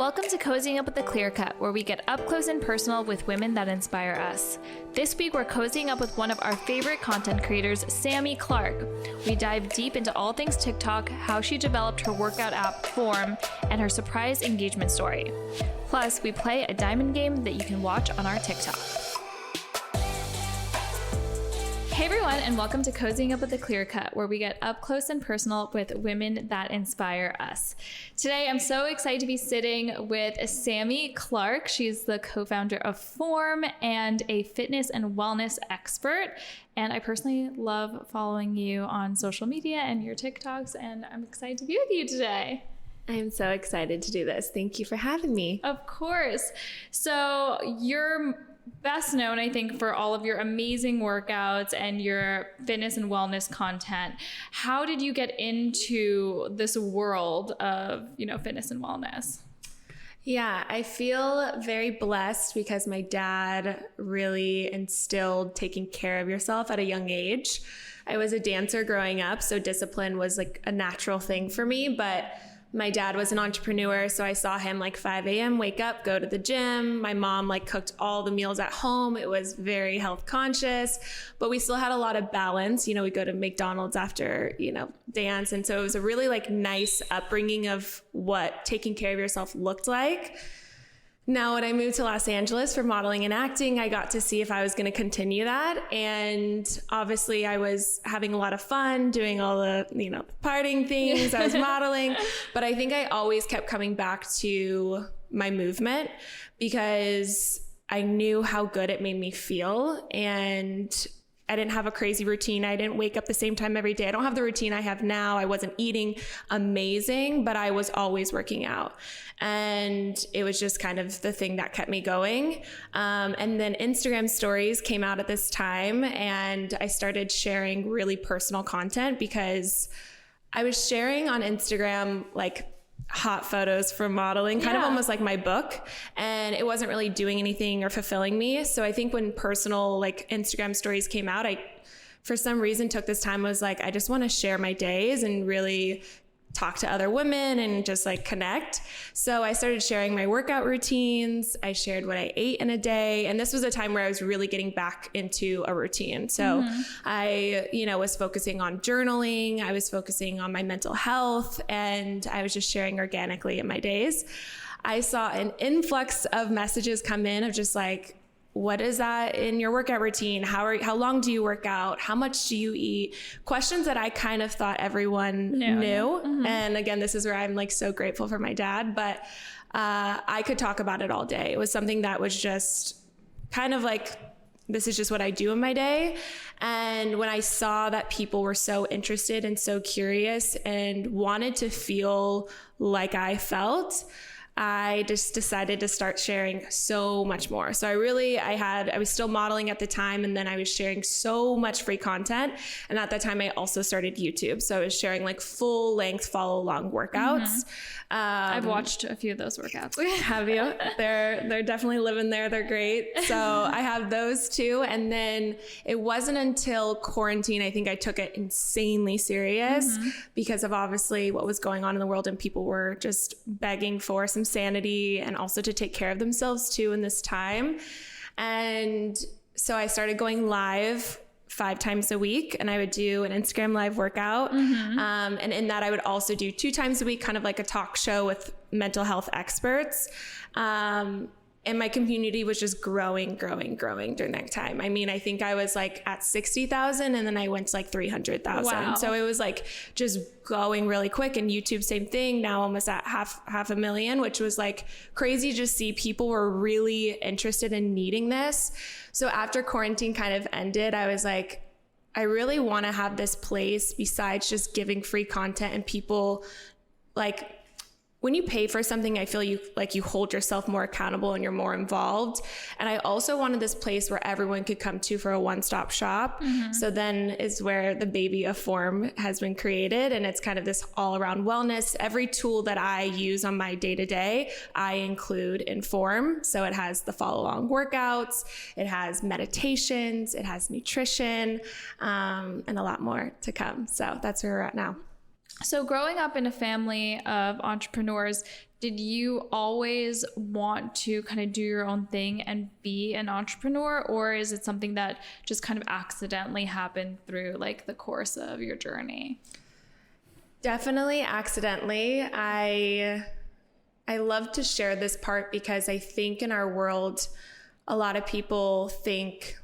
Welcome to Cozying Up with the Clear Cut, where we get up close and personal with women that inspire us. This week, we're cozying up with one of our favorite content creators, Sami Clarke. We dive deep into all things TikTok, how she developed her workout app, Form, and her surprise engagement story. Plus, we play a diamond game that you can watch on our TikTok. Hey everyone, and welcome to Cozying Up with the Clear Cut, where we get up close and personal with women that inspire us. Today, I'm so excited to be sitting with Sami Clarke. She's the co-founder of Form and a fitness and wellness expert. And I personally love following you on social media and your TikToks, and I'm excited to be with you today. I'm so excited to do this. Thank you for having me. Of course. So you're best known, I think, for all of your amazing workouts and your fitness and wellness content. How did you get into this world of, fitness and wellness? Yeah, I feel very blessed because my dad really instilled taking care of yourself at a young age. I was a dancer growing up, so discipline was like a natural thing for me, but my dad was an entrepreneur, so I saw him 5 a.m., wake up, go to the gym. My mom cooked all the meals at home. It was very health conscious, but we still had a lot of balance. We go to McDonald's after, dance. And so it was a really nice upbringing of what taking care of yourself looked like. Now, when I moved to Los Angeles for modeling and acting, I got to see if I was going to continue that. And obviously I was having a lot of fun doing all the, partying things. I was modeling, but I think I always kept coming back to my movement because I knew how good it made me feel. And I didn't have a crazy routine. I didn't wake up the same time every day. I don't have the routine I have now. I wasn't eating amazing, but I was always working out. And it was just kind of the thing that kept me going. And then Instagram stories came out at this time, and I started sharing really personal content because I was sharing on Instagram hot photos from modeling, kind of almost like my book, and it wasn't really doing anything or fulfilling me. So I think when personal Instagram stories came out, I for some reason took this time, was I just want to share my days and really talk to other women and just connect. So I started sharing my workout routines. I shared what I ate in a day. And this was a time where I was really getting back into a routine. So I, was focusing on journaling. I was focusing on my mental health, and I was just sharing organically in my days. I saw an influx of messages come in of just what is that in your workout routine? How long do you work out? How much do you eat? Questions that I kind of thought everyone knew. Mm-hmm. And again, this is where I'm so grateful for my dad, but I could talk about it all day. It was something that was just kind of this is just what I do in my day. And when I saw that people were so interested and so curious and wanted to feel like I felt, I just decided to start sharing so much more. So I was still modeling at the time, and then I was sharing so much free content. And at that time, I also started YouTube. So I was sharing full length follow along workouts. Mm-hmm. I've watched a few of those workouts. Have you? They're definitely living there. They're great. So I have those too. And then it wasn't until quarantine, I think I took it insanely serious because of obviously what was going on in the world, and people were just begging for some sanity and also to take care of themselves too in this time. And so I started going live 5 times a week, and I would do an Instagram live workout. And in that I would also do 2 times a week, kind of like a talk show with mental health experts. And my community was just growing during that time. I mean, I think I was at 60,000, and then I went to 300,000. Wow. So it was just going really quick. And YouTube, same thing, now almost at half a million, which was crazy to see people were really interested in needing this. So after quarantine kind of ended, I was I really want to have this place besides just giving free content, and people when you pay for something, I feel you hold yourself more accountable and you're more involved. And I also wanted this place where everyone could come to for a one-stop shop. So then is where the baby of Form has been created. And it's kind of this all around wellness. Every tool that I use on my day-to-day, I include in Form. So it has the follow along workouts, it has meditations, it has nutrition, and a lot more to come. So that's where we're at now. So growing up in a family of entrepreneurs, did you always want to kind of do your own thing and be an entrepreneur, or is it something that just kind of accidentally happened through like the course of your journey? Definitely accidentally. I love to share this part because I think in our world, a lot of people think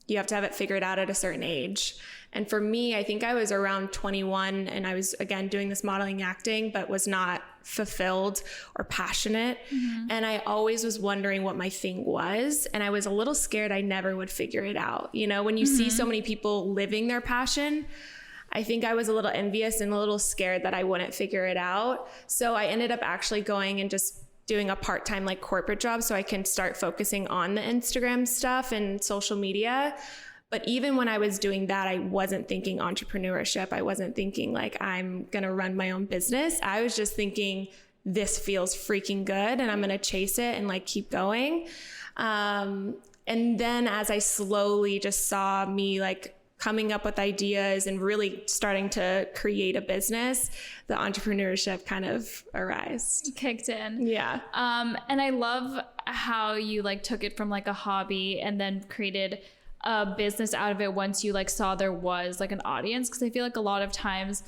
you have to have it figured out at a certain age. And for me, I think I was around 21 and I was, again, doing this modeling acting, but was not fulfilled or passionate. Mm-hmm. And I always was wondering what my thing was. And I was a little scared I never would figure it out. You know, when you see so many people living their passion, I think I was a little envious and a little scared that I wouldn't figure it out. So I ended up actually going and just doing a part-time like corporate job so I can start focusing on the Instagram stuff and social media. But even when I was doing that, I wasn't thinking entrepreneurship. I wasn't thinking like I'm going to run my own business. I was just thinking this feels freaking good and I'm going to chase it and like keep going. And then as I slowly just saw me like coming up with ideas and really starting to create a business, the entrepreneurship kind of arose. Kicked in. Yeah. And I love how you like took it from like a hobby and then created a business out of it once you like saw there was like an audience. Cause I feel like a lot of times,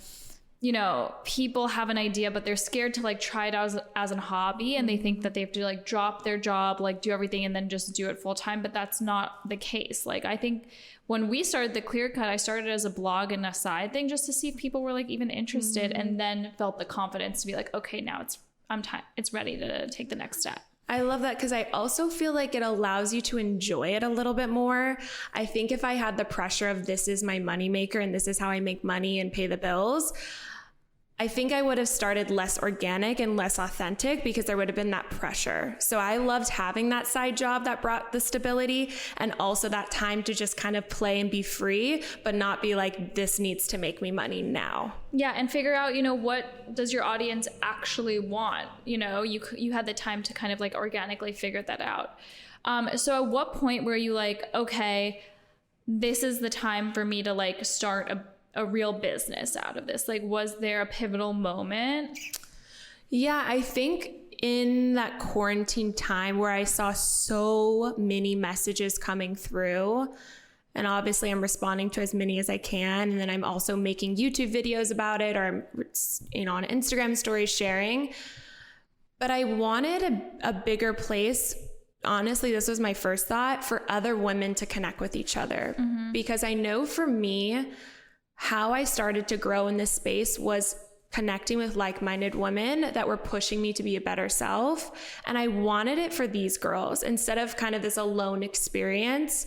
you know, people have an idea, but they're scared to like try it out as a hobby. And they think that they have to like drop their job, like do everything and then just do it full time. But that's not the case. Like, I think when we started the Clear Cut, I started as a blog and a side thing just to see if people were like even interested, and then felt the confidence to be like, okay, now it's ready to take the next step. I love that because I also feel like it allows you to enjoy it a little bit more. I think if I had the pressure of this is my moneymaker and this is how I make money and pay the bills, I think I would have started less organic and less authentic because there would have been that pressure. So I loved having that side job that brought the stability and also that time to just kind of play and be free, but not be like, this needs to make me money now. Yeah. And figure out, you know, what does your audience actually want? You know, you had the time to kind of like organically figure that out. So at what point were you like, okay, this is the time for me to like start a real business out of this? Like, was there a pivotal moment? Yeah, I think in that quarantine time where I saw so many messages coming through, and obviously I'm responding to as many as I can. And then I'm also making YouTube videos about it, or I'm, you know, on Instagram stories sharing. But I wanted a bigger place. Honestly, this was my first thought, for other women to connect with each other. Because I know for me, how I started to grow in this space was connecting with like-minded women that were pushing me to be a better self. And I wanted it for these girls instead of kind of this alone experience.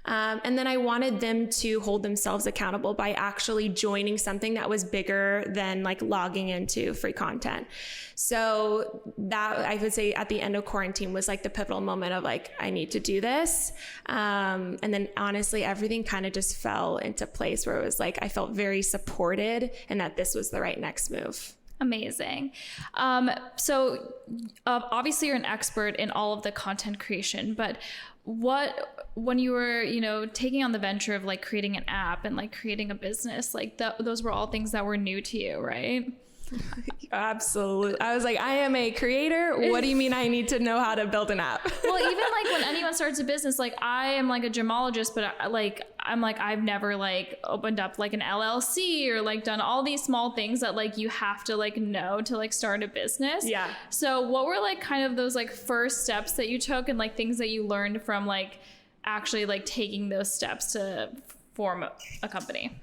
And then I wanted them to hold themselves accountable by actually joining something that was bigger than like logging into free content. So that, I would say, at the end of quarantine was like the pivotal moment of like, I need to do this. And then honestly, everything kind of just fell into place where it was like, I felt very supported and that this was the right next move. Amazing. So obviously you're an expert in all of the content creation, but when you were, you know, taking on the venture of like creating an app and like creating a business, like those were all things that were new to you, right? Absolutely. I was like, I am a creator. What do you mean I need to know how to build an app? Well, even like when anyone starts a business, like I am like a gemologist, but I've never like opened up like an LLC or like done all these small things that like you have to like know to like start a business. Yeah. So what were like kind of those like first steps that you took and like things that you learned from like actually like taking those steps to form a company?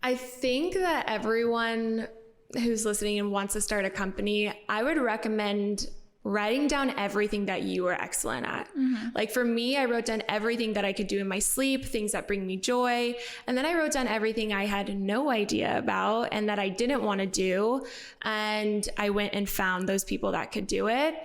I think that everyone who's listening and wants to start a company, I would recommend writing down everything that you are excellent at. Like for me, I wrote down everything that I could do in my sleep, things that bring me joy. And then I wrote down everything I had no idea about and that I didn't want to do. And I went and found those people that could do it.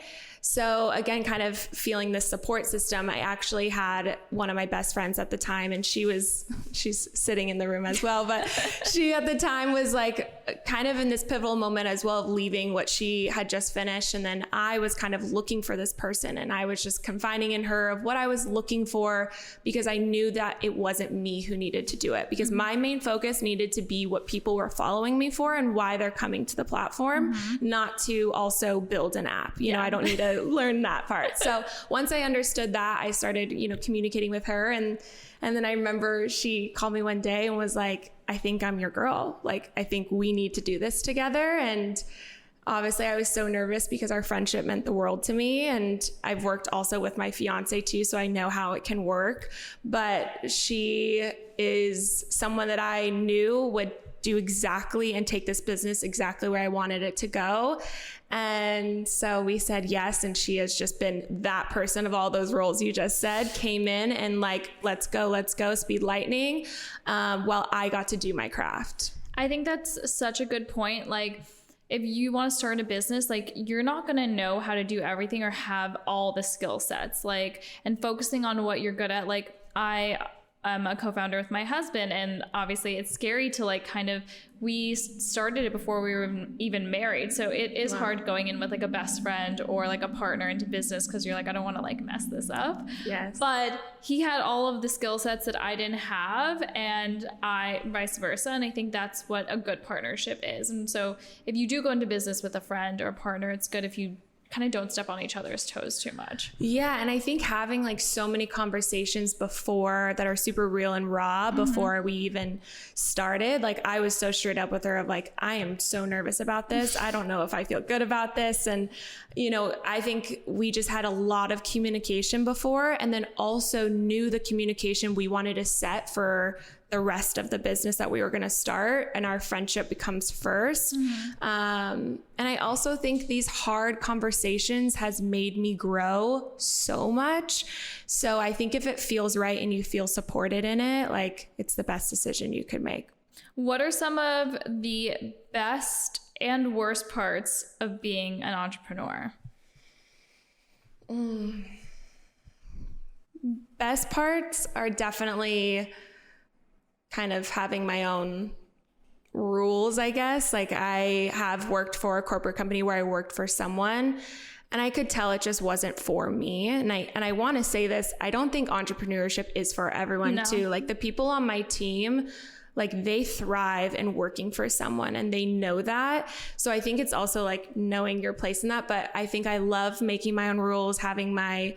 So again, kind of feeling this support system, I actually had one of my best friends at the time, and she's sitting in the room as well, but she at the time was like kind of in this pivotal moment as well of leaving what she had just finished. And then I was kind of looking for this person, and I was just confiding in her of what I was looking for, because I knew that it wasn't me who needed to do it, because my main focus needed to be what people were following me for and why they're coming to the platform, not to also build an app. You know, I don't need to learn that part. So once I understood that, I started, communicating with her. And then I remember she called me one day and was like, I think I'm your girl. Like, I think we need to do this together. And obviously I was so nervous because our friendship meant the world to me. And I've worked also with my fiance too, so I know how it can work. But she is someone that I knew would do exactly and take this business exactly where I wanted it to go. And so we said yes. And she has just been that person of all those roles you just said, came in and like, let's go, speed lightning, while I got to do my craft. I think that's such a good point. Like, if you want to start a business, like, you're not going to know how to do everything or have all the skill sets, like, and focusing on what you're good at. Like, I'm a co-founder with my husband, and obviously it's scary to like we started it before we were even married. So it is hard going in with like a best friend or like a partner into business, because you're like, I don't want to like mess this up. Yes. But he had all of the skill sets that I didn't have, and I vice versa. And I think that's what a good partnership is. And so if you do go into business with a friend or a partner, it's good if you kind of don't step on each other's toes too much. Yeah. And I think having like so many conversations before that are super real and raw before we even started, like I was so straight up with her of like, I am so nervous about this. I don't know if I feel good about this. And, I think we just had a lot of communication before, and then also knew the communication we wanted to set for the rest of the business that we were going to start, and our friendship becomes first. And I also think these hard conversations has made me grow so much. So I think if it feels right and you feel supported in it, like it's the best decision you could make. What are some of the best and worst parts of being an entrepreneur? Best parts are definitely kind of having my own rules, I guess. Like I have worked for a corporate company where I worked for someone, and I could tell it just wasn't for me. And I want to say this, I don't think entrepreneurship is for everyone too. Like the people on my team, like they thrive in working for someone, and they know that. So I think it's also like knowing your place in that. But I think I love making my own rules, having my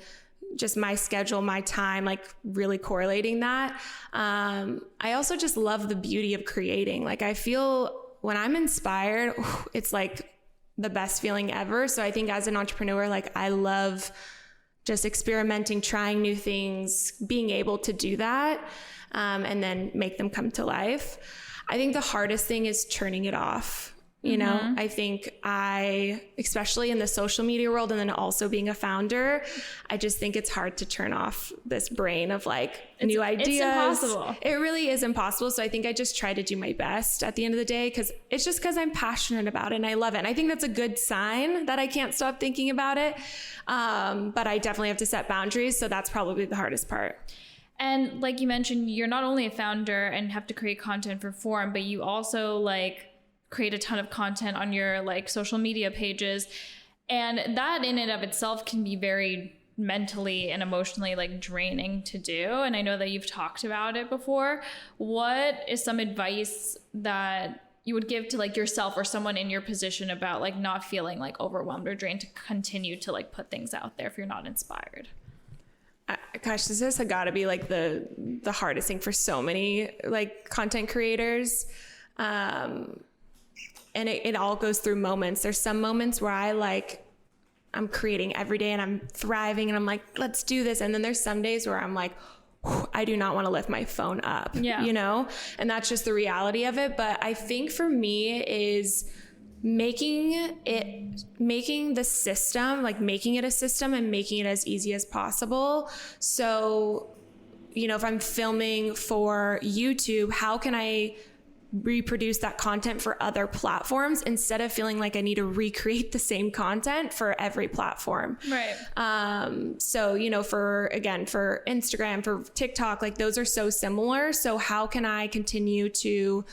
schedule, my time, like really correlating that. I also just love the beauty of creating. Like I feel when I'm inspired, it's like the best feeling ever. So I think as an entrepreneur, like I love just experimenting, trying new things, being able to do that, and then make them come to life. I think the hardest thing is turning it off. I think especially in the social media world, and then also being a founder, I just think it's hard to turn off this brain of like new ideas. It's impossible. It really is impossible. So I think I just try to do my best at the end of the day, because I'm passionate about it and I love it. And I think that's a good sign that I can't stop thinking about it. But I definitely have to set boundaries. So that's probably the hardest part. And like you mentioned, you're not only a founder and have to create content for Forum, but you also like create a ton of content on your like social media pages. And that in and of itself can be very mentally and emotionally like draining to do. And I know that you've talked about it before. What is some advice that you would give to like yourself or someone in your position about like not feeling like overwhelmed or drained to continue to like put things out there if you're not inspired? Gosh, this has got to be like the hardest thing for so many like content creators. And it all goes through moments. There's some moments where I'm creating every day and I'm thriving and I'm like, let's do this. And then there's some days where I'm like, I do not want to lift my phone up, and that's just the reality of it. But I think for me is making the system, like making it a system and making it as easy as possible. So, if I'm filming for YouTube, how can I reproduce that content for other platforms instead of feeling like I need to recreate the same content for every platform. Right. So, you know, for Instagram, for TikTok, like those are so similar. So how can I continue to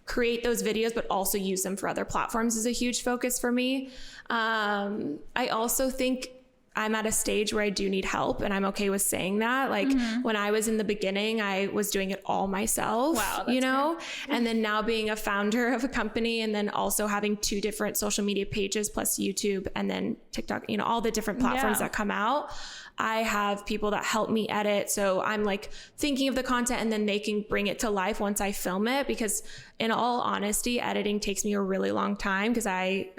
create those videos, but also use them for other platforms is a huge focus for me. I also think I'm at a stage where I do need help, and I'm okay with saying that. Like when I was in the beginning, I was doing it all myself, you know, and then now being a founder of a company and then also having 2 different social media pages plus YouTube and then TikTok, you know, all the different platforms that come out. I have people that help me edit. So I'm like thinking of the content and then they can bring it to life once I film it, because in all honesty, editing takes me a really long time because I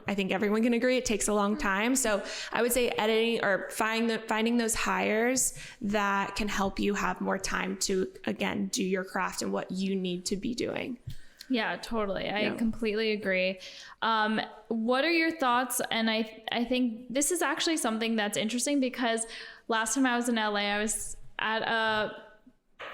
think everyone can agree it takes a long time. So I would say editing or finding those hires that can help you have more time to, again, do your craft and what you need to be doing. Yeah, totally. I completely agree. What are your thoughts? And I think this is actually something that's interesting because last time I was in LA, I was at a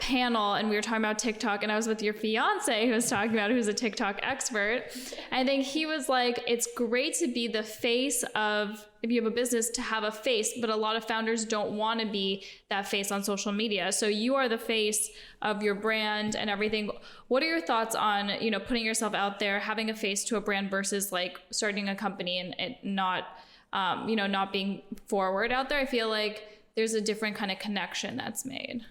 panel and we were talking about TikTok, and I was with your fiance who was talking about, who's a TikTok expert. I think he was like, it's great to be the face of, if you have a business, to have a face, but a lot of founders don't want to be that face on social media. So you are the face of your brand and everything. What are your thoughts on, you know, putting yourself out there, having a face to a brand versus like starting a company and it not, not being forward out there? I feel like there's a different kind of connection that's made.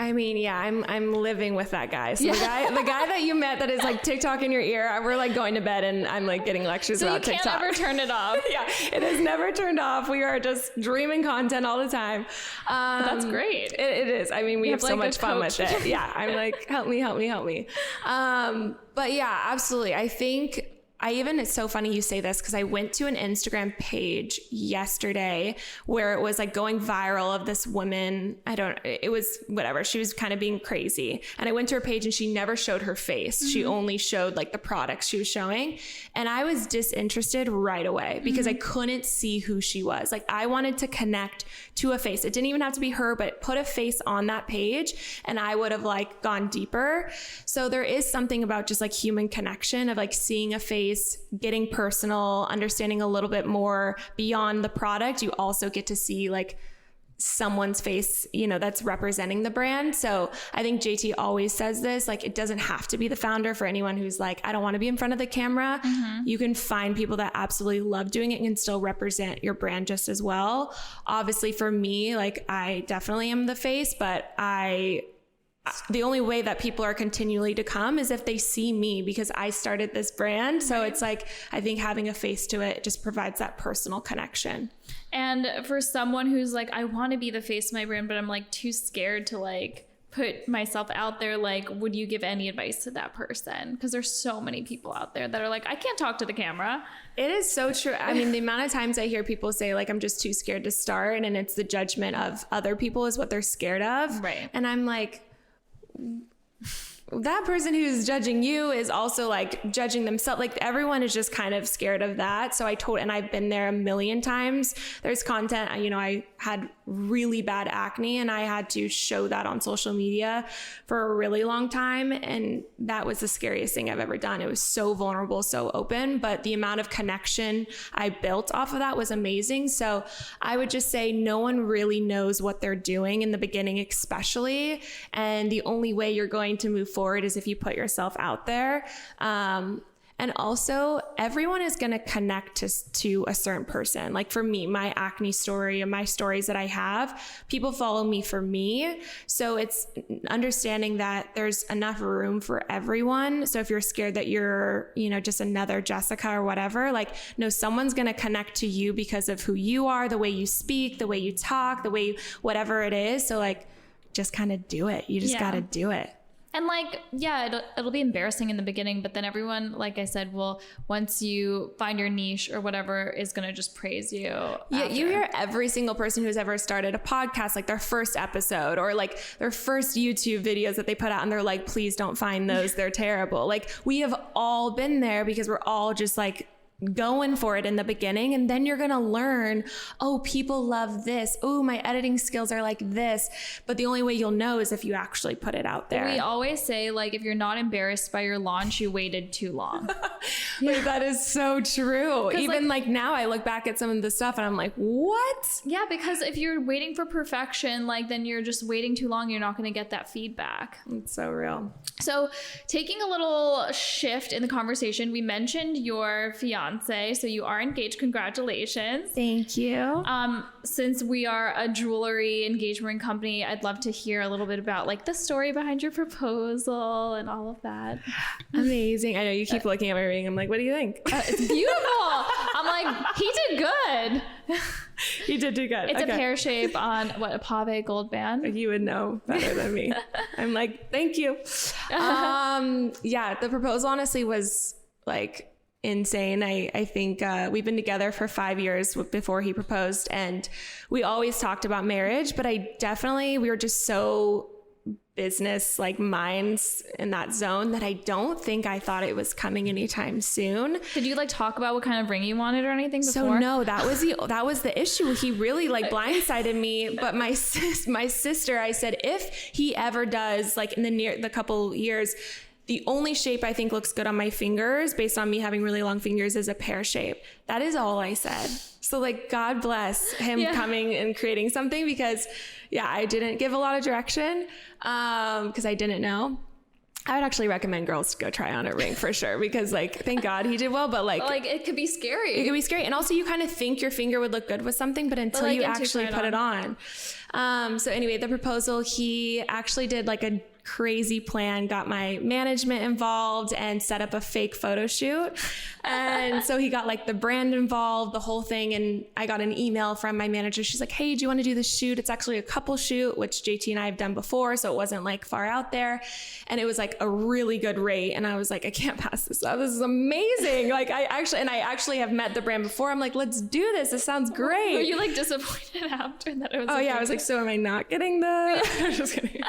I mean, yeah, I'm living with that guy. So the guy that you met that is like TikTok in your ear, we're like going to bed and I'm like getting lectures about TikTok. So you can't ever turn it off. Yeah, it is never turned off. We are just dreaming content all the time. That's great. It is. I mean, we have so much fun with it. Yeah, I'm like, help me. But yeah, absolutely. I think it's so funny you say this because I went to an Instagram page yesterday where it was like going viral of this woman. It was whatever. She was kind of being crazy. And I went to her page and she never showed her face. Mm-hmm. She only showed like the products she was showing. And I was disinterested right away because I couldn't see who she was. Like I wanted to connect to a face. It didn't even have to be her, but put a face on that page and I would have like gone deeper. So there is something about just like human connection of like seeing a face, getting personal, understanding a little bit more beyond the product. You also get to see like someone's face, that's representing the brand. So I think JT always says this, like, it doesn't have to be the founder for anyone who's like, I don't want to be in front of the camera. Mm-hmm. You can find people that absolutely love doing it and can still represent your brand just as well. Obviously for me, like I definitely am the face, but the only way that people are continually to come is if they see me because I started this brand. So it's like, I think having a face to it just provides that personal connection. And for someone who's like, I want to be the face of my brand, but I'm like too scared to like put myself out there, like, would you give any advice to that person? Because there's so many people out there that are like, I can't talk to the camera. It is so true. I mean, the amount of times I hear people say like, I'm just too scared to start. And it's the judgment of other people is what they're scared of. Right. And I'm like, that person who's judging you is also like judging themselves. Like everyone is just kind of scared of that. So and I've been there a million times. There's content, I had really bad acne and I had to show that on social media for a really long time. And that was the scariest thing I've ever done. It was so vulnerable, so open, but the amount of connection I built off of that was amazing. So I would just say no one really knows what they're doing in the beginning, especially. And the only way you're going to move forward is if you put yourself out there. And also everyone is going to connect to a certain person. Like for me, my acne story and my stories that I have, people follow me for me. So it's understanding that there's enough room for everyone. So if you're scared that you're, just another Jessica or whatever, like, no, someone's going to connect to you because of who you are, the way you speak, the way you talk, the way, whatever it is. So like, just kind of do it. You just got to do it. And like, yeah, it'll be embarrassing in the beginning, but then everyone, like I said, will, once you find your niche or whatever, is going to just praise you. Yeah, you hear every single person who's ever started a podcast, like their first episode or like their first YouTube videos that they put out and they're like, please don't find those. They're terrible. Like we have all been there because we're all just like going for it in the beginning, and then you're going to learn, oh, people love this. Oh, my editing skills are like this. But the only way you'll know is if you actually put it out there. We always say, like, if you're not embarrassed by your launch, you waited too long. Like, that is so true. Even like now I look back at some of the stuff and I'm like, what? Yeah, because if you're waiting for perfection, like, then you're just waiting too long. You're not going to get that feedback. It's so real. So taking a little shift in the conversation, we mentioned your fiance. So you are engaged. Congratulations. Thank you. Since we are a jewelry engagement company, I'd love to hear a little bit about like the story behind your proposal and all of that. Amazing. I know you keep looking at my ring. I'm like, what do you think? It's beautiful. I'm like, he did good. You did do good. It's a pear shape on a pave gold band. You would know better than me. I'm like, thank you. Yeah, the proposal honestly was like insane. I think we've been together for 5 years before he proposed, and we always talked about marriage, but we were just so business like minds in that zone that I don't think I thought it was coming anytime soon. Did you like talk about what kind of ring you wanted or anything before? So no, that was the issue. He really like blindsided me. But my sister, I said, if he ever does like in the couple years, the only shape I think looks good on my fingers based on me having really long fingers is a pear shape. That is all I said. So like, God bless him coming and creating something, because I didn't give a lot of direction because I didn't know. I would actually recommend girls to go try on a ring for sure, because like, thank God he did well, but like it could be scary. It could be scary. And also you kind of think your finger would look good with something, but until you actually put it on. So anyway, the proposal, he actually did like a crazy plan, got my management involved and set up a fake photo shoot. And so he got like the brand involved, the whole thing. And I got an email from my manager. She's like, hey, do you want to do this shoot? It's actually a couple shoot, which JT and I have done before. So it wasn't like far out there. And it was like a really good rate. And I was like, I can't pass this up. This is amazing. Like I actually have met the brand before. I'm like, let's do this. This sounds great. Were you like disappointed after that? It was I was like, so am I not getting the, I'm just kidding.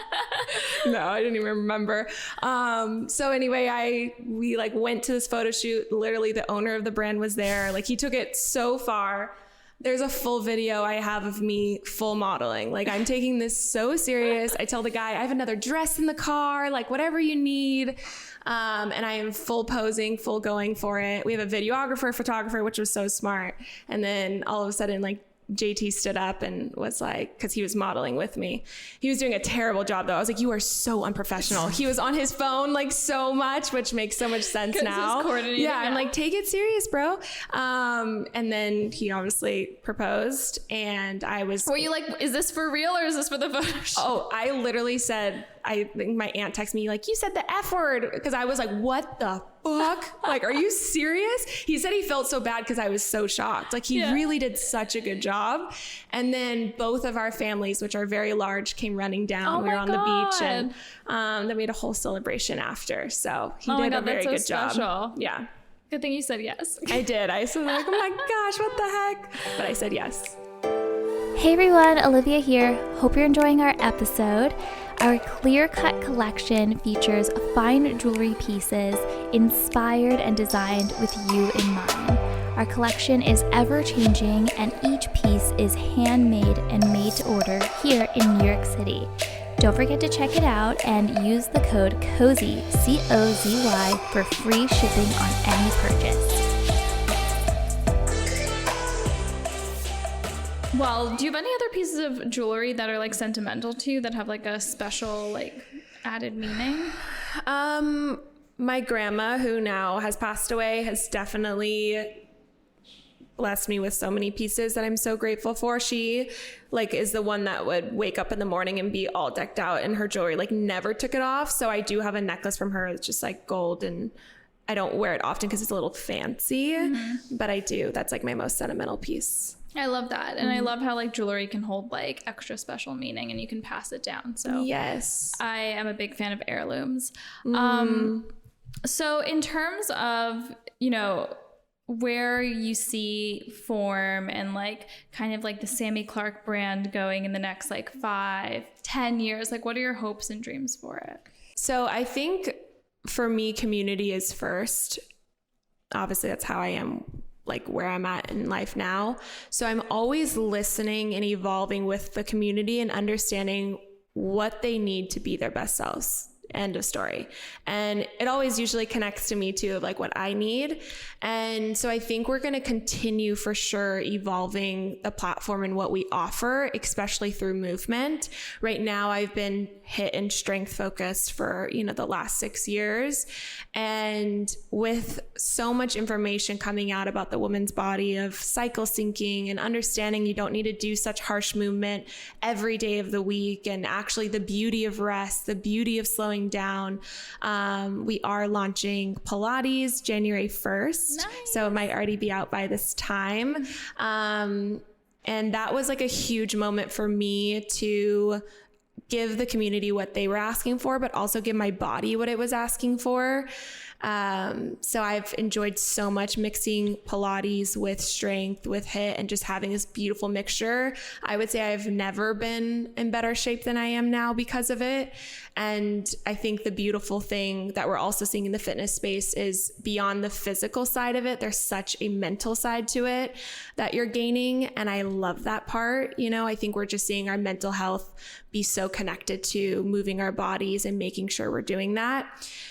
No, I didn't even remember. So anyway, we like went to this photo shoot. Literally the owner of the brand was there. Like he took it so far. There's a full video I have of me full modeling. Like I'm taking this so serious. I tell the guy, I have another dress in the car, like whatever you need. And I am full posing, full going for it. We have a videographer, photographer, which was so smart. And then all of a sudden, like JT stood up and was like, because he was modeling with me. He was doing a terrible job though. I was like, you are so unprofessional. He was on his phone like so much, which makes so much sense now. I'm like, take it serious, bro. And then he obviously proposed, and I was. Were you like, is this for real or is this for the photo shoot? Oh, I literally said, I think my aunt texted me like, you said the F word, because I was like, what the fuck? Like, are you serious? He said he felt so bad because I was so shocked. Like he really did such a good job. And then both of our families, which are very large, came running down. We were on the beach, and then we had a whole celebration after. So he did a very good job. Yeah. Good thing you said yes. I did. I was like, oh my gosh, what the heck? But I said yes. Hey everyone, Olivia here. Hope you're enjoying our episode. Our Clear Cut collection features fine jewelry pieces inspired and designed with you in mind. Our collection is ever-changing, and each piece is handmade and made to order here in New York City. Don't forget to check it out and use the code COZY, C-O-Z-Y, for free shipping on any purchase. Well, do you have any other pieces of jewelry that are like sentimental to you that have like a special like added meaning? My grandma, who now has passed away, has definitely blessed me with so many pieces that I'm so grateful for. She like is the one that would wake up in the morning and be all decked out in her jewelry, like never took it off. So I do have a necklace from her. It's just like gold, and I don't wear it often because it's a little fancy, but I do. That's like my most sentimental piece. I love that. And I love how like jewelry can hold like extra special meaning and you can pass it down. So yes, I am a big fan of heirlooms. So in terms of, you know, where you see Form and like kind of like the Sami Clarke brand going in the next like 5-10 years, like what are your hopes and dreams for it? So I think for me, community is first. Obviously that's how I am like where I'm at in life now. So I'm always listening and evolving with the community and understanding what they need to be their best selves. End of story. And it always usually connects to me too, of like what I need. And so I think we're going to continue for sure evolving the platform and what we offer, especially through movement. Right now I've been HIIT and strength focused for, the last 6 years. And with so much information coming out about the woman's body, of cycle syncing and understanding you don't need to do such harsh movement every day of the week, and actually the beauty of rest, the beauty of slowing down. We are launching Pilates January 1st. Nice. So it might already be out by this time. And that was like a huge moment for me to give the community what they were asking for, but also give my body what it was asking for. So I've enjoyed so much mixing Pilates with strength, with HIIT, and just having this beautiful mixture. I would say I've never been in better shape than I am now because of it. And I think the beautiful thing that we're also seeing in the fitness space is beyond the physical side of it, there's such a mental side to it that you're gaining. And I love that part. I think we're just seeing our mental health be so connected to moving our bodies and making sure we're doing that.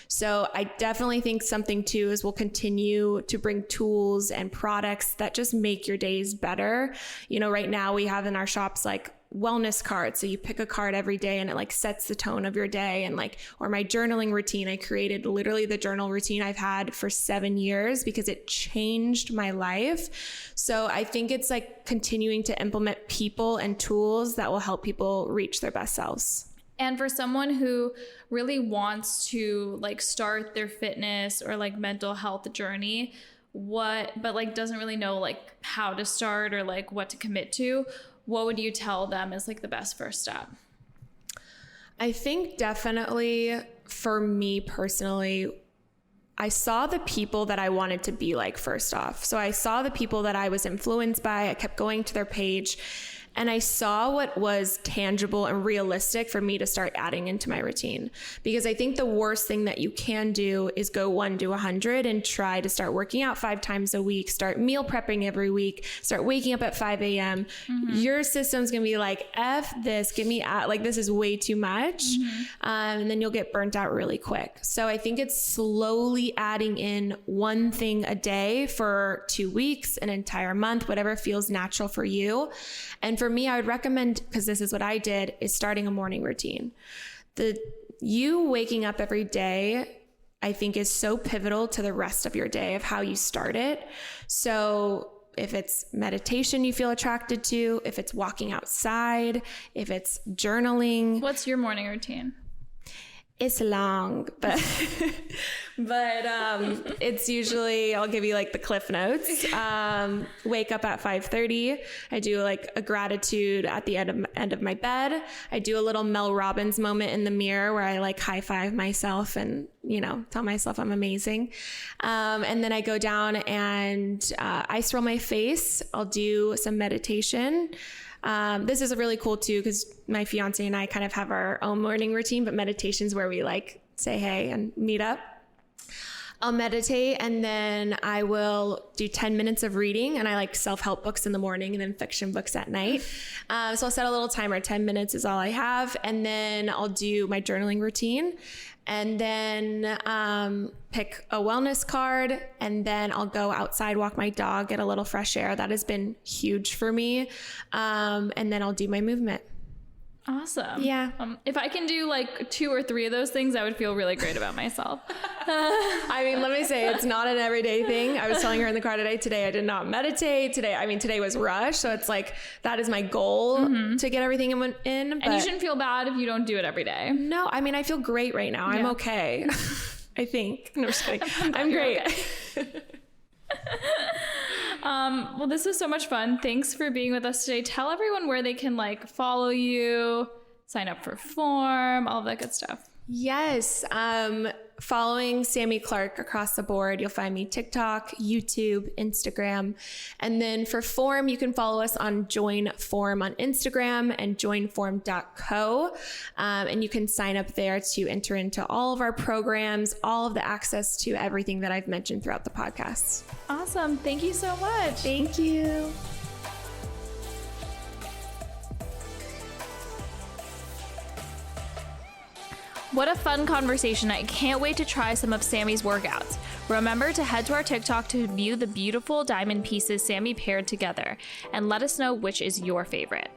So I definitely think something too is we'll continue to bring tools and products that just make your days better. Right now we have in our shops like wellness cards. So you pick a card every day and it like sets the tone of your day. And or my journaling routine, I created literally the journal routine I've had for 7 years because it changed my life. So I think it's like continuing to implement people and tools that will help people reach their best selves. And for someone who really wants to start their fitness or mental health journey, but doesn't really know how to start or what to commit to, what would you tell them is the best first step? I think definitely for me personally, I saw the people that I wanted to be like first off. So I saw the people that I was influenced by. I kept going to their page and I saw what was tangible and realistic for me to start adding into my routine. Because I think the worst thing that you can do is go 1 to 100 and try to start working out 5 times a week, start meal prepping every week, start waking up at 5 a.m. Mm-hmm. Your system's gonna be like, F this, get me out, this is way too much. Mm-hmm. And then you'll get burnt out really quick. So I think it's slowly adding in one thing a day for 2 weeks, an entire month, whatever feels natural for you. And for me, I would recommend, because this is what I did, is starting a morning routine. You waking up every day, I think, is so pivotal to the rest of your day of how you start it. So if it's meditation you feel attracted to, if it's walking outside, if it's journaling. What's your morning routine? It's long, but it's usually, I'll give you the cliff notes. Wake up at 5:30. I do a gratitude at the end of my bed. I do a little Mel Robbins moment in the mirror where I high five myself and, tell myself I'm amazing. And then I go down and ice roll my face. I'll do some meditation. This is really cool too, because my fiance and I kind of have our own morning routine, but meditation's where we say hey and meet up. I'll meditate and then I will do 10 minutes of reading, and I like self-help books in the morning and then fiction books at night. So I'll set a little timer, 10 minutes is all I have. And then I'll do my journaling routine and then pick a wellness card, and then I'll go outside, walk my dog, get a little fresh air. That has been huge for me. And then I'll do my movement. Awesome. Yeah. If I can do 2 or 3 of those things, I would feel really great about myself. I mean, let me say, it's not an everyday thing. I was telling her in the car today I did not meditate. Today was rush. So it's that is my goal to get everything in. And you shouldn't feel bad if you don't do it every day. No, I mean, I feel great right now. Yeah. I'm okay. I think. No, I'm just kidding. I'm great. Okay. Well, this was so much fun. Thanks for being with us today. Tell everyone where they can follow you, sign up for form, all of that good stuff. Yes. following Sami Clarke across the board. You'll find me TikTok, YouTube, Instagram. And then for Form, you can follow us on Join Form on Instagram and joinform.co. And you can sign up there to enter into all of our programs, all of the access to everything that I've mentioned throughout the podcast. Awesome. Thank you so much. Thank you. What a fun conversation. I can't wait to try some of Sami's workouts. Remember to head to our TikTok to view the beautiful diamond pieces Sami paired together and let us know which is your favorite.